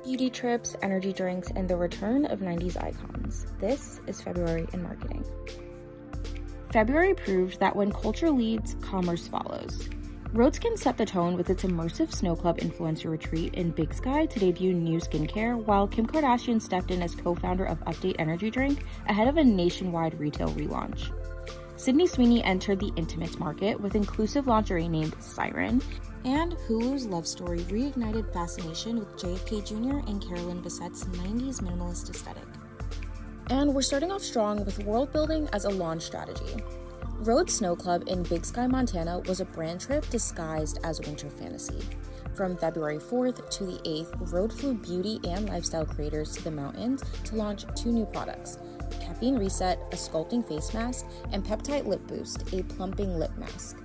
Beauty trips, energy drinks, and the return of 90s icons. This is February in marketing. February proved that when culture leads, commerce follows. Rhode Skin set the tone with its immersive snow club influencer retreat in Big Sky to debut new skincare, while Kim Kardashian stepped in as co-founder of Update Energy Drink ahead of a nationwide retail relaunch. Sweeney entered the intimates market with inclusive lingerie named SYRN, and Hulu's love story reignited fascination with JFK Jr. and Carolyn Bessette's 90s minimalist aesthetic. And we're starting off strong with world building as a launch strategy. Rhode Snow Club in Big Sky, Montana was a brand trip disguised as winter fantasy. From February 4th to the 8th, Rhode flew beauty and lifestyle creators to the mountains to launch 2 new products: Caffeine Reset, a sculpting face mask, and Peptide Lip Boost, a plumping lip mask.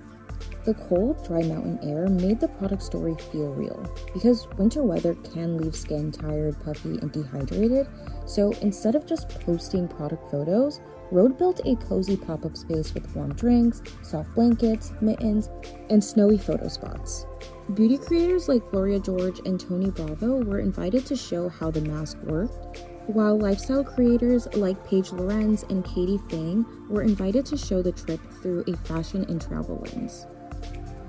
The cold, dry mountain air made the product story feel real, because winter weather can leave skin tired, puffy, and dehydrated, so instead of just posting product photos, Rhode built a cozy pop-up space with warm drinks, soft blankets, mittens, and snowy photo spots. Beauty creators like Gloria George and Tony Bravo were invited to show how the mask worked, while lifestyle creators like Paige Lorenz and Katie Fang were invited to show the trip through a fashion and travel lens.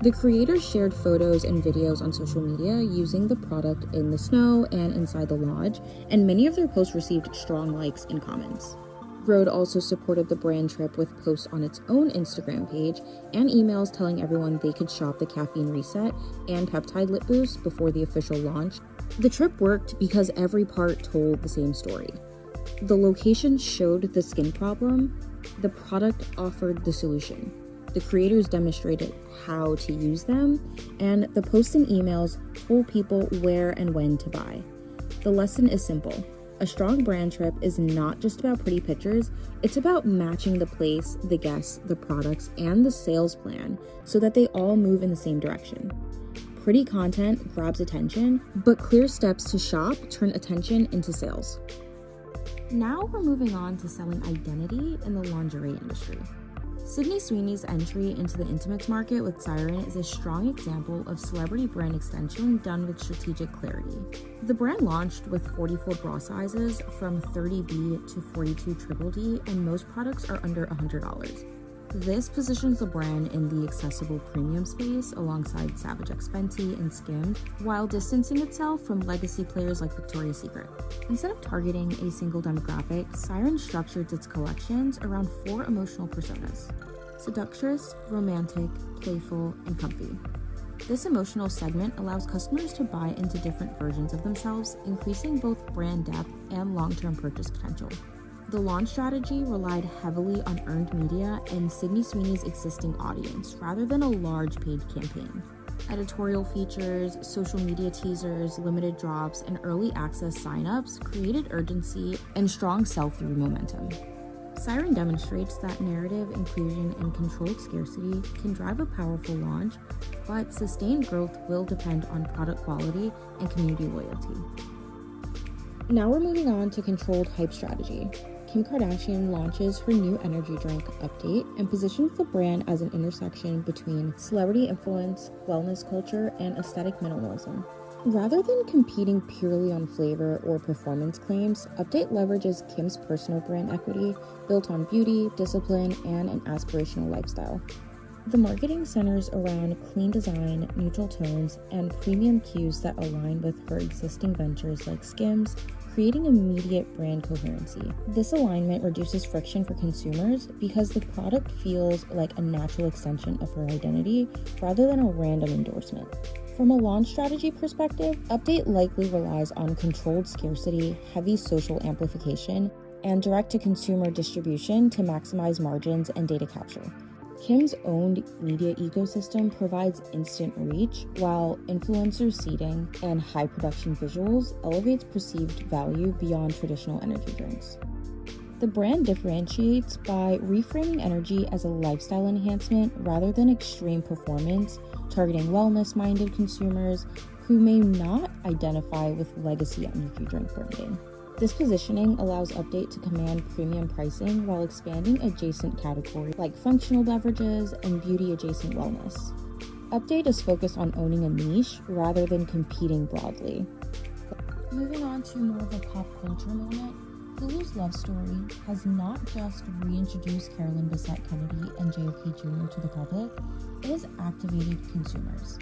The creators shared photos and videos on social media using the product in the snow and inside the lodge, and many of their posts received strong likes and comments. Rhode also supported the brand trip with posts on its own Instagram page and emails telling everyone they could shop the Caffeine Reset and Peptide Lip Boost before the official launch. The trip worked because every part told the same story. The location showed the skin problem, the product offered the solution. The creators demonstrated how to use them, and the posts and emails told people where and when to buy. The lesson is simple. A strong brand trip is not just about pretty pictures, it's about matching the place, the guests, the products, and the sales plan so that they all move in the same direction. Pretty content grabs attention, but clear steps to shop turn attention into sales. Now we're moving on to selling identity in the lingerie industry. Sweeney's entry into the intimates market with SYRN is a strong example of celebrity brand extension done with strategic clarity. The brand launched with 44 bra sizes from 30B to 42 Triple D, and most products are under $100. This positions the brand in the accessible premium space alongside Savage X Fenty and Skims, while distancing itself from legacy players like Victoria's Secret. Instead of targeting a single demographic, SYRN structured its collections around 4 emotional personas: seductress, romantic, playful, and comfy. This emotional segment allows customers to buy into different versions of themselves, increasing both brand depth and long-term purchase potential. The launch strategy relied heavily on earned media and Sweeney's existing audience, rather than a large paid campaign. Editorial features, social media teasers, limited drops, and early access signups created urgency and strong sell-through momentum. SYRN demonstrates that narrative, inclusion, and controlled scarcity can drive a powerful launch, but sustained growth will depend on product quality and community loyalty. Now we're moving on to controlled hype strategy. Kim Kardashian launches her new energy drink Update and positions the brand as an intersection between celebrity influence, wellness culture, and aesthetic minimalism. Rather than competing purely on flavor or performance claims, Update leverages Kim's personal brand equity built on beauty, discipline, and an aspirational lifestyle. The marketing centers around clean design, neutral tones, and premium cues that align with her existing ventures like Skims, creating immediate brand coherency. This alignment reduces friction for consumers because the product feels like a natural extension of her identity rather than a random endorsement. From a launch strategy perspective, Update likely relies on controlled scarcity, heavy social amplification, and direct-to-consumer distribution to maximize margins and data capture. Kim's owned media ecosystem provides instant reach, while influencer seeding and high production visuals elevates perceived value beyond traditional energy drinks. The brand differentiates by reframing energy as a lifestyle enhancement rather than extreme performance, targeting wellness-minded consumers who may not identify with legacy energy drink branding. This positioning allows Update to command premium pricing while expanding adjacent categories like functional beverages and beauty-adjacent wellness. Update is focused on owning a niche rather than competing broadly. Moving on to more of a pop culture moment, Hulu's Love Story has not just reintroduced Carolyn Bessette Kennedy and JFK Jr. to the public, it has activated consumers.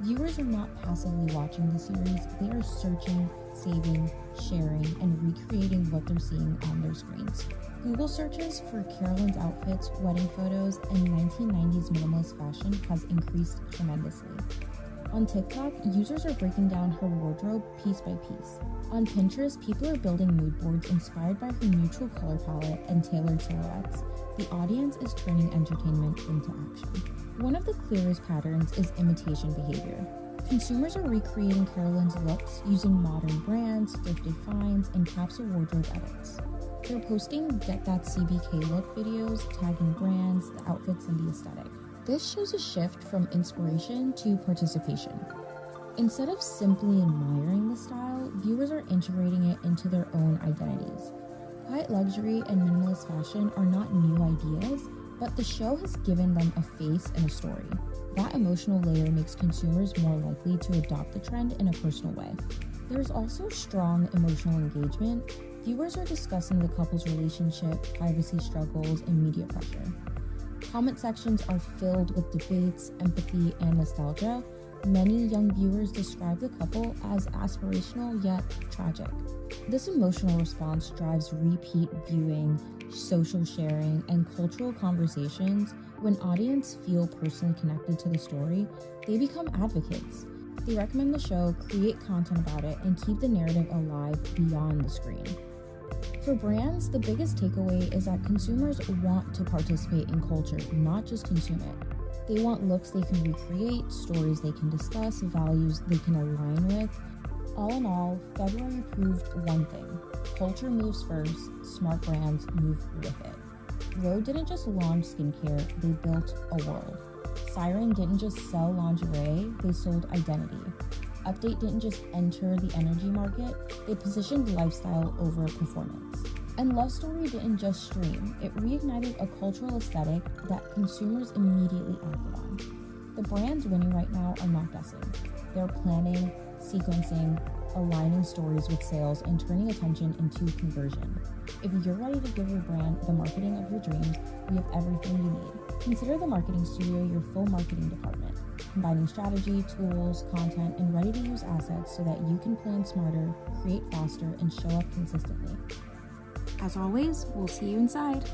Viewers are not passively watching the series, they are searching, saving, sharing, and recreating what they're seeing on their screens. Google searches for Carolyn's outfits, wedding photos, and 1990s minimalist fashion has increased tremendously. On TikTok, users are breaking down her wardrobe piece by piece. On Pinterest, people are building mood boards inspired by her neutral color palette and tailored silhouettes. The audience is turning entertainment into action. One of the clearest patterns is imitation behavior. Consumers are recreating Carolyn's looks using modern brands, thrifted finds, and capsule wardrobe edits. They're posting Get That CBK Look videos, tagging brands, the outfits, and the aesthetic. This shows a shift from inspiration to participation. Instead of simply admiring the style, viewers are integrating it into their own identities. Quiet luxury and minimalist fashion are not new ideas, but the show has given them a face and a story. That emotional layer makes consumers more likely to adopt the trend in a personal way. There's also strong emotional engagement. Viewers are discussing the couple's relationship, privacy struggles, and media pressure. Comment sections are filled with debates, empathy, and nostalgia. Many young viewers describe the couple as aspirational yet tragic. This emotional response drives repeat viewing, social sharing, and cultural conversations. When audiences feel personally connected to the story, they become advocates. They recommend the show, create content about it, and keep the narrative alive beyond the screen. For brands, the biggest takeaway is that consumers want to participate in culture, not just consume it. They want looks they can recreate, stories they can discuss, values they can align with. All in all, February proved one thing: culture moves first, smart brands move with it. Rhode didn't just launch skincare, they built a world. SYRN didn't just sell lingerie, they sold identity. Update didn't just enter the energy market, they positioned lifestyle over performance. And Love Story didn't just stream, it reignited a cultural aesthetic that consumers immediately acted on. The brands winning right now are not guessing. They're planning, sequencing, aligning stories with sales, and turning attention into conversion. If you're ready to give your brand the marketing of your dreams, we have everything you need. Consider the Marketing Studio your full marketing department, combining strategy, tools, content, and ready-to-use assets so that you can plan smarter, create faster, and show up consistently. As always, we'll see you inside.